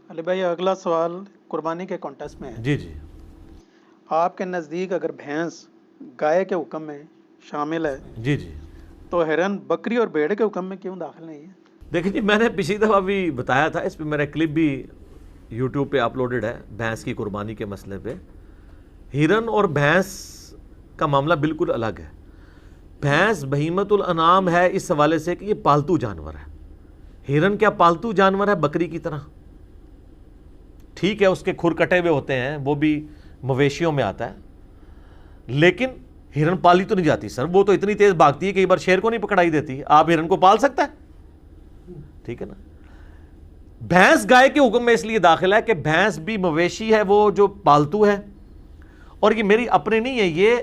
علی بھائی اگلا سوال قربانی کے کانٹیکسٹ میں ہے۔ جی جی آپ کے نزدیک اگر بھینس گائے کے حکم میں شامل ہے جی جی تو ہرن بکری اور بھیڑ کے حکم میں کیوں داخل نہیں ہے؟ دیکھیں جی، میں نے پچھلی دفعہ بھی بتایا تھا، اس پہ میرا کلپ بھی یوٹیوب پہ اپلوڈڈ ہے بھینس کی قربانی کے مسئلے پہ۔ ہرن اور بھینس کا معاملہ بالکل الگ ہے۔ بھینس بہیمت الانعام ہے اس حوالے سے کہ یہ پالتو جانور ہے۔ ہرن کیا پالتو جانور ہے بکری کی طرح؟ ٹھیک ہے، اس کے کھر کٹے ہوئے ہوتے ہیں، وہ بھی مویشیوں میں آتا ہے، لیکن ہرن پالی تو نہیں جاتی سر، وہ تو اتنی تیز بھاگتی ہے کہ ایک بار شیر کو نہیں پکڑائی دیتی۔ آپ ہرن کو پال سکتا ہے؟ ٹھیک ہے نا۔ بھینس گائے کے حکم میں اس لیے داخل ہے کہ بھینس بھی مویشی ہے، وہ جو پالتو ہے، اور یہ میری اپنی نہیں ہے، یہ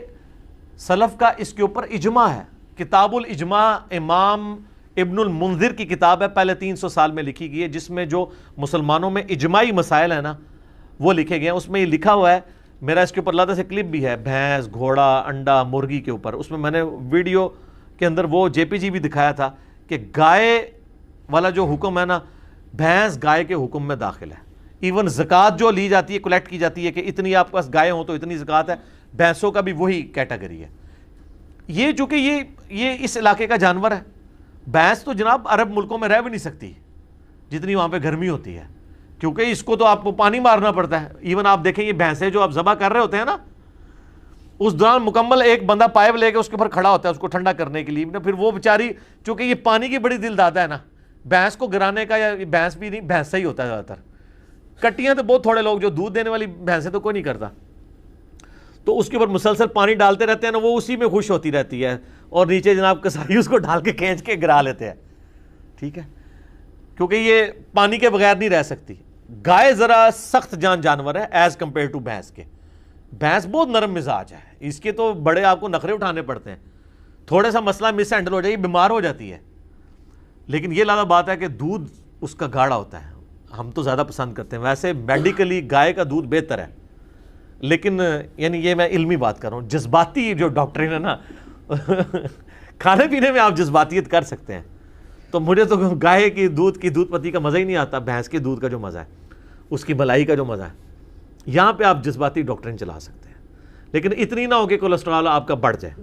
سلف کا اس کے اوپر اجماع ہے۔ کتاب الاجماع امام ابن المنذر کی کتاب ہے، پہلے 300 سال میں لکھی گئی ہے، جس میں جو مسلمانوں میں اجماعی مسائل ہیں نا وہ لکھے گئے ہیں۔ اس میں یہ لکھا ہوا ہے، میرا اس کے اوپر اللہ سے کلپ بھی ہے، بھینس، گھوڑا، انڈا، مرغی کے اوپر۔ اس میں نے ویڈیو کے اندر وہ جے پی جی بھی دکھایا تھا کہ گائے والا جو حکم ہے نا، بھینس گائے کے حکم میں داخل ہے۔ ایون زکوٰۃ جو لی جاتی ہے، کلیکٹ کی جاتی ہے کہ اتنی آپ کے پاس گائے ہوں تو اتنی زکوٰۃ ہے، بھینسوں کا بھی وہی کیٹیگری ہے۔ یہ چونکہ یہ اس علاقے کا جانور ہے، بھینس تو جناب عرب ملکوں میں رہ بھی نہیں سکتی جتنی وہاں پہ گرمی ہوتی ہے، کیونکہ اس کو تو آپ کو پانی مارنا پڑتا ہے۔ ایون آپ دیکھیں یہ بھینسیں جو آپ ذبح کر رہے ہوتے ہیں نا، اس دوران مکمل ایک بندہ پائپ لے کے اس کے اوپر کھڑا ہوتا ہے اس کو ٹھنڈا کرنے کے لیے، پھر وہ بیچاری چونکہ یہ پانی کی بڑی دل داتا ہے نا، بھینس کو گرانے کا، یا بھینس بھی نہیں، بھینس سے ہی ہوتا ہے زیادہ تر، کٹیاں تو بہت تھوڑے لوگ، جو دودھ دینے والی بھینسیں تو کوئی نہیں کرتا، تو اس کے اوپر مسلسل پانی ڈالتے رہتے ہیں نا، وہ اسی میں خوش ہوتی رہتی ہے، اور نیچے جناب کسائی اس کو ڈال کے کھینچ کے گرا لیتے ہیں۔ ٹھیک ہے، کیونکہ یہ پانی کے بغیر نہیں رہ سکتی۔ گائے ذرا سخت جان جانور ہے ایز کمپیئر ٹو بھینس کے۔ بھینس بہت نرم مزاج ہے، اس کے تو بڑے آپ کو نخرے اٹھانے پڑتے ہیں، تھوڑا سا مسئلہ مس ہینڈل ہو جائے بیمار ہو جاتی ہے، لیکن یہ لازم بات ہے کہ دودھ اس کا گاڑھا ہوتا ہے، ہم تو زیادہ پسند کرتے ہیں۔ ویسے میڈیکلی گائے کا دودھ بہتر ہے، لیکن یعنی یہ میں علمی بات کر رہا ہوں، جذباتی جو ڈاکٹرین ہے نا کھانے پینے میں آپ جذباتیت کر سکتے ہیں، تو مجھے تو گائے کی دودھ پتی کا مزہ ہی نہیں آتا، بھینس کے دودھ کا جو مزہ ہے، اس کی ملائی کا جو مزہ ہے، یہاں پہ آپ جذباتی ڈاکٹرین چلا سکتے ہیں، لیکن اتنی نہ ہو کہ کولیسٹرول آپ کا بڑھ جائے۔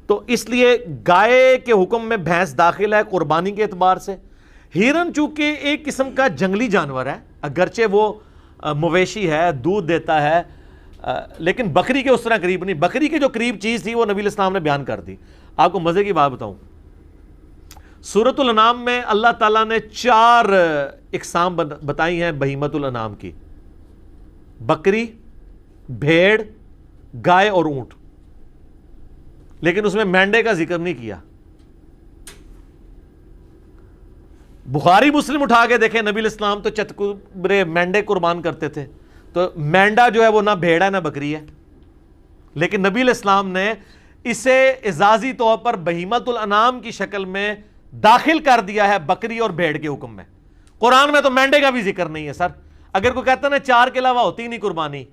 تو اس لیے گائے کے حکم میں بھینس داخل ہے قربانی کے اعتبار سے۔ ہرن چونکہ ایک قسم کا جنگلی جانور ہے، اگرچہ وہ مویشی ہے، دودھ دیتا ہے، لیکن بکری کے اس طرح قریب نہیں۔ بکری کے جو قریب چیز تھی وہ نبی علیہ السلام نے بیان کر دی۔ آپ کو مزے کی بات بتاؤں، سورۃ الانعام میں اللہ تعالیٰ نے 4 اقسام بتائی ہیں بہیمت الانعام کی: بکری، بھیڑ، گائے اور اونٹ، لیکن اس میں مینڈے کا ذکر نہیں کیا۔ بخاری مسلم اٹھا کے دیکھیں، نبی علیہ السلام تو چتکبرے مینڈے قربان کرتے تھے، تو مینڈا جو ہے وہ نہ بھیڑ ہے نہ بکری ہے، لیکن نبی علیہ السلام نے اسے اعزازی طور پر بہیمت الانعام کی شکل میں داخل کر دیا ہے بکری اور بھیڑ کے حکم میں۔ قرآن میں تو مینڈے کا بھی ذکر نہیں ہے سر۔ اگر کوئی کہتا نا 4 کے علاوہ ہوتی نہیں قربانی،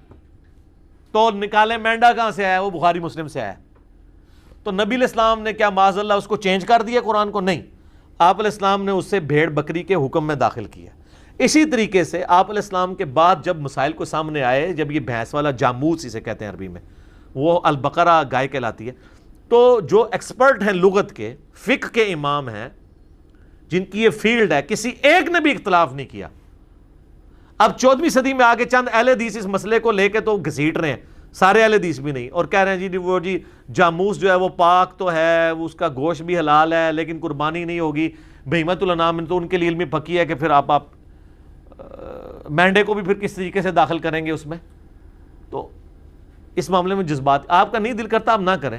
تو نکالے مینڈا کہاں سے آیا؟ وہ بخاری مسلم سے آیا۔ تو نبی علیہ السلام نے کیا معاذ اللہ اس کو چینج کر دیا قرآن کو؟ نہیں، آپ علیہ السلام نے اس سے بھیڑ بکری کے حکم میں داخل کیا۔ اسی طریقے سے آپ علیہ السلام کے بعد جب مسائل کو سامنے آئے، جب یہ بھینس والا جاموس اسے کہتے ہیں عربی میں، وہ البقرہ گائے کہلاتی ہے، تو جو ایکسپرٹ ہیں لغت کے، فقہ کے امام ہیں، جن کی یہ فیلڈ ہے، کسی ایک نے بھی اختلاف نہیں کیا۔ اب 14ویں صدی میں آگے چند اہل حدیث اس مسئلے کو لے کے تو گھسیٹ رہے ہیں، سارے اہل حدیث بھی نہیں، اور کہہ رہے ہیں جی جاموس جو ہے وہ پاک تو ہے، اس کا گوشت بھی حلال ہے، لیکن قربانی نہیں ہوگی۔ بہیمت الانعام تو ان کے لیے علمی پکی ہے کہ پھر آپ مینڈے کو بھی پھر کس طریقے سے داخل کریں گے اس میں۔ تو اس معاملے میں جذبات آپ کا نہیں دل کرتا آپ نہ کریں۔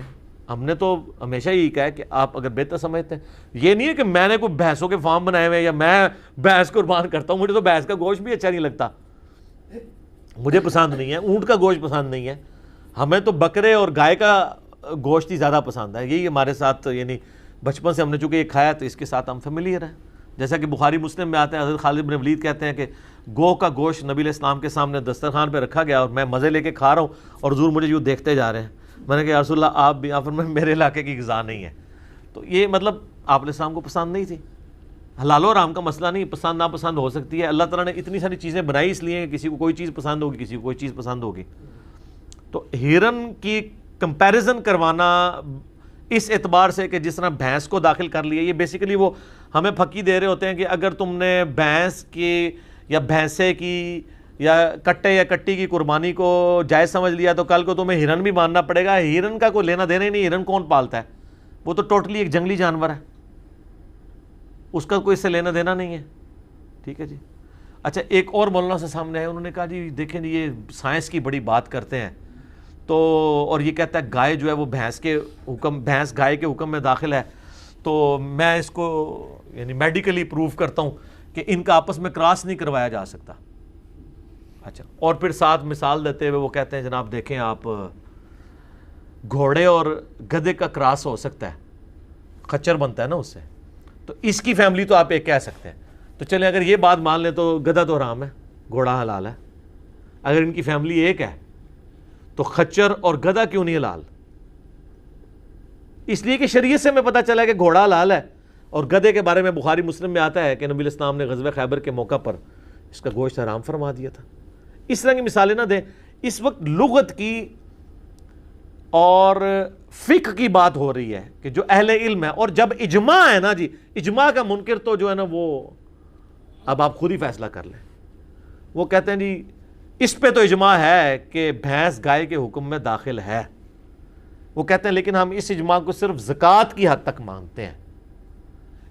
ہم نے تو ہمیشہ یہی کہا ہے کہ آپ اگر بہتر سمجھتے ہیں، یہ نہیں ہے کہ میں نے کوئی بھینسوں کے فارم بنائے ہوئے یا میں بھینس قربان کرتا ہوں، مجھے تو بھینس کا گوشت بھی اچھا نہیں لگتا، مجھے پسند نہیں ہے، اونٹ کا گوشت پسند نہیں ہے، ہمیں تو بکرے اور گائے کا گوشت ہی زیادہ پسند ہے۔ یہی ہمارے ساتھ، یعنی بچپن سے ہم نے چونکہ یہ کھایا تو اس کے ساتھ ہم فیملیئر ہیں۔ جیسا کہ بخاری مسلم میں آتے ہیں، حضرت خالد بن ولید کہتے ہیں کہ گو کا گوشت نبی علیہ السلام کے سامنے دسترخوان پہ رکھا گیا اور میں مزے لے کے کھا رہا ہوں اور حضور مجھے یوں دیکھتے جا رہے ہیں۔ میں نے کہا یا رسول اللہ آپ بھی، آپ فرمائے میرے علاقے کی غذا نہیں ہے۔ تو یہ مطلب آپ علیہ السلام کو پسند نہیں تھی، حلال و حرام کا مسئلہ نہیں، پسند ناپسند ہو سکتی ہے، اللہ تعالیٰ نے اتنی ساری چیزیں بنائی اس لیے کسی کو کوئی چیز پسند ہوگی، کسی کو کوئی چیز پسند ہوگی. تو ہرن کی کمپیریزن کروانا اس اعتبار سے کہ جس طرح بھینس کو داخل کر لیا، یہ بیسیکلی وہ ہمیں پھکی دے رہے ہوتے ہیں کہ اگر تم نے بھینس کی یا بھینسے کی یا کٹے یا کٹی کی قربانی کو جائز سمجھ لیا تو کل کو تمہیں ہرن بھی ماننا پڑے گا. ہرن کا کوئی لینا دینا ہی نہیں، ہرن کون پالتا ہے؟ وہ تو ٹوٹلی ایک جنگلی جانور ہے، اس کا کوئی اس سے لینا دینا نہیں ہے. ٹھیک ہے جی. اچھا، ایک اور مولانا سے سامنے آئے، انہوں نے کہا جی دیکھیں جی یہ سائنس کی بڑی بات کرتے ہیں تو، اور یہ کہتا ہے گائے جو ہے وہ بھینس گائے کے حکم میں داخل ہے، تو میں اس کو یعنی میڈیکلی پروف کرتا ہوں کہ ان کا آپس میں کراس نہیں کروایا جا سکتا. اچھا، اور پھر ساتھ مثال دیتے ہوئے وہ کہتے ہیں جناب دیکھیں آپ، گھوڑے اور گدھے کا کراس ہو سکتا ہے، خچر بنتا ہے نا اس سے، تو اس کی فیملی تو آپ ایک کہہ سکتے ہیں. تو چلیں اگر یہ بات مان لیں تو گدھا تو حرام ہے، گھوڑا حلال ہے. اگر ان کی فیملی ایک ہے تو خچر اور گدھا کیوں نہیں حلال؟ اس لیے کہ شریعت سے ہمیں پتہ چلا کہ گھوڑا حلال ہے، اور گدھے کے بارے میں بخاری مسلم میں آتا ہے کہ نبی الاسلام نے غزوہ خیبر کے موقع پر اس کا گوشت حرام فرما دیا تھا. اس طرح کی مثالیں نہ دیں. اس وقت لغت کی اور فقہ کی بات ہو رہی ہے کہ جو اہل علم ہے، اور جب اجماع ہے نا جی، اجماع کا منکر تو جو ہے نا وہ اب آپ خود ہی فیصلہ کر لیں. وہ کہتے ہیں جی اس پہ تو اجماع ہے کہ بھینس گائے کے حکم میں داخل ہے. وہ کہتے ہیں لیکن ہم اس اجماع کو صرف زکوٰۃ کی حد تک مانتے ہیں،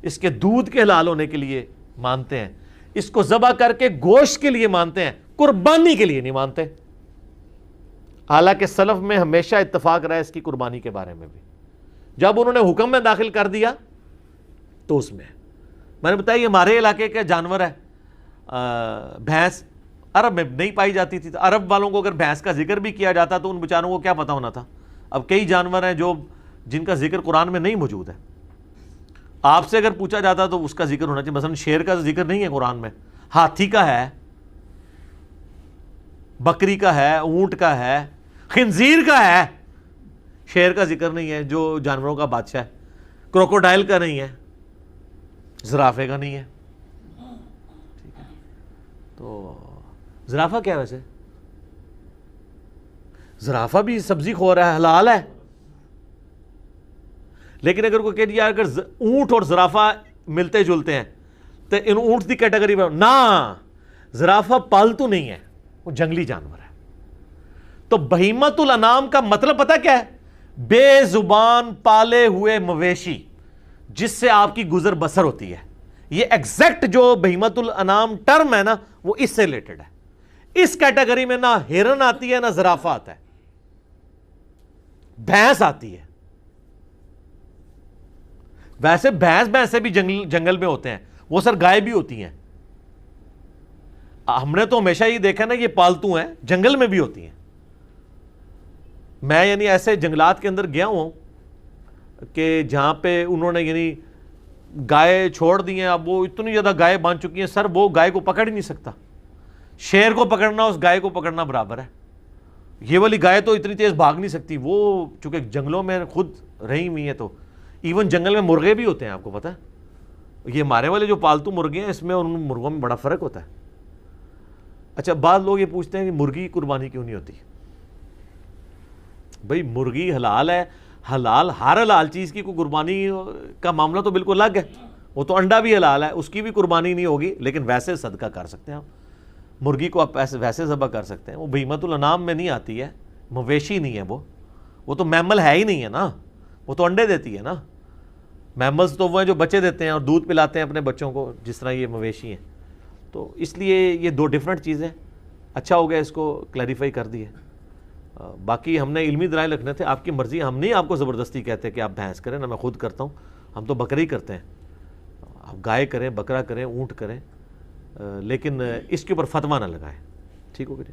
اس کے دودھ کے حلال ہونے کے لیے مانتے ہیں، اس کو ذبح کر کے گوشت کے لیے مانتے ہیں، قربانی کے لیے نہیں مانتے. حالانکہ سلف میں ہمیشہ اتفاق رہا ہے اس کی قربانی کے بارے میں بھی. جب انہوں نے حکم میں داخل کر دیا تو اس میں نے بتایا یہ ہمارے علاقے کا جانور ہے. بھینس عرب میں نہیں پائی جاتی تھی، تو عرب والوں کو اگر بھینس کا ذکر بھی کیا جاتا تو ان بیچاروں کو کیا پتا ہونا تھا. اب کئی جانور ہیں جن کا ذکر قرآن میں نہیں موجود ہے. آپ سے اگر پوچھا جاتا تو اس کا ذکر ہونا چاہیے. مثلا شیر کا ذکر نہیں ہے قرآن میں، ہاتھی کا ہے، بکری کا ہے، اونٹ کا ہے، خنزیر کا ہے. شیر کا ذکر نہیں ہے جو جانوروں کا بادشاہ ہے. کروکوڈائل کا نہیں ہے، زرافے کا نہیں ہے. ٹھیک ہے، تو زرافہ کیا ہے ویسے؟ زرافہ بھی سبزی خور ہے، حلال ہے. لیکن اگر کوئی کہ یار اگر اونٹ اور زرافہ ملتے جلتے ہیں تو ان اونٹ کی کیٹیگری میں نہ، زرافہ پالتو نہیں ہے، وہ جنگلی جانور ہے. تو بہیمۃ الانام کا مطلب پتہ کیا ہے؟ بے زبان پالے ہوئے مویشی جس سے آپ کی گزر بسر ہوتی ہے. یہ ایگزیکٹ جو بہیمۃ الانام ٹرم ہے نا وہ اس سے ریلیٹڈ ہے. اس کیٹیگری میں نہ ہرن آتی ہے نہ زرافہ آتا ہے، بھینس آتی ہے. ویسے بھینسے بھی جنگل میں ہوتے ہیں، وہ سر گائے بھی ہوتی ہیں. ہم نے تو ہمیشہ یہ دیکھا نا یہ پالتو ہیں، جنگل میں بھی ہوتی ہیں. میں یعنی ایسے جنگلات کے اندر گیا ہوں کہ جہاں پہ انہوں نے یعنی گائے چھوڑ دی ہیں. اب وہ اتنی زیادہ گائے بن چکی ہیں سر، وہ گائے کو پکڑ ہی نہیں سکتا. شیر کو پکڑنا اس گائے کو پکڑنا برابر ہے. یہ والی گائے تو اتنی تیز بھاگ نہیں سکتی، وہ چونکہ جنگلوں میں خود رہی ہوئی ہیں. تو ایون جنگل میں مرغے بھی ہوتے ہیں، آپ کو پتہ ہے. یہ ہمارے والے جو پالتو مرغے ہیں اس میں اور ان مرغوں میں بڑا فرق ہوتا ہے. اچھا، بعض لوگ یہ پوچھتے ہیں کہ مرغی قربانی کیوں نہیں ہوتی؟ بھئی مرغی حلال ہے، حلال ہر حلال چیز کی کوئی قربانی کا معاملہ تو بالکل الگ ہے. وہ تو انڈا بھی حلال ہے، اس کی بھی قربانی نہیں ہوگی، لیکن ویسے صدقہ کر سکتے ہیں آپ. مرغی کو آپ ویسے ذبح کر سکتے ہیں. وہ بہیمۃ الانام میں نہیں آتی ہے، مویشی نہیں ہے. وہ تو میمل ہے ہی نہیں ہے نا، وہ تو انڈے دیتی ہے نا. میملز تو وہ ہیں جو بچے دیتے ہیں اور دودھ پلاتے ہیں اپنے بچوں کو، جس طرح یہ مویشی ہیں. تو اس لیے یہ دو ڈیفرنٹ چیزیں. اچھا ہو گیا اس کو کلیریفائی کر دیے. باقی ہم نے علمی دلائل رکھنے تھے، آپ کی مرضی. ہم نہیں آپ کو زبردستی کہتے کہ آپ بھینس کریں، نہ میں خود کرتا ہوں. ہم تو بکرے ہی کرتے ہیں. آپ گائے کریں، بکرا کریں، اونٹ کریں، لیکن اس کے اوپر فتویٰ نہ لگائیں. ٹھیک ہو گیا جی.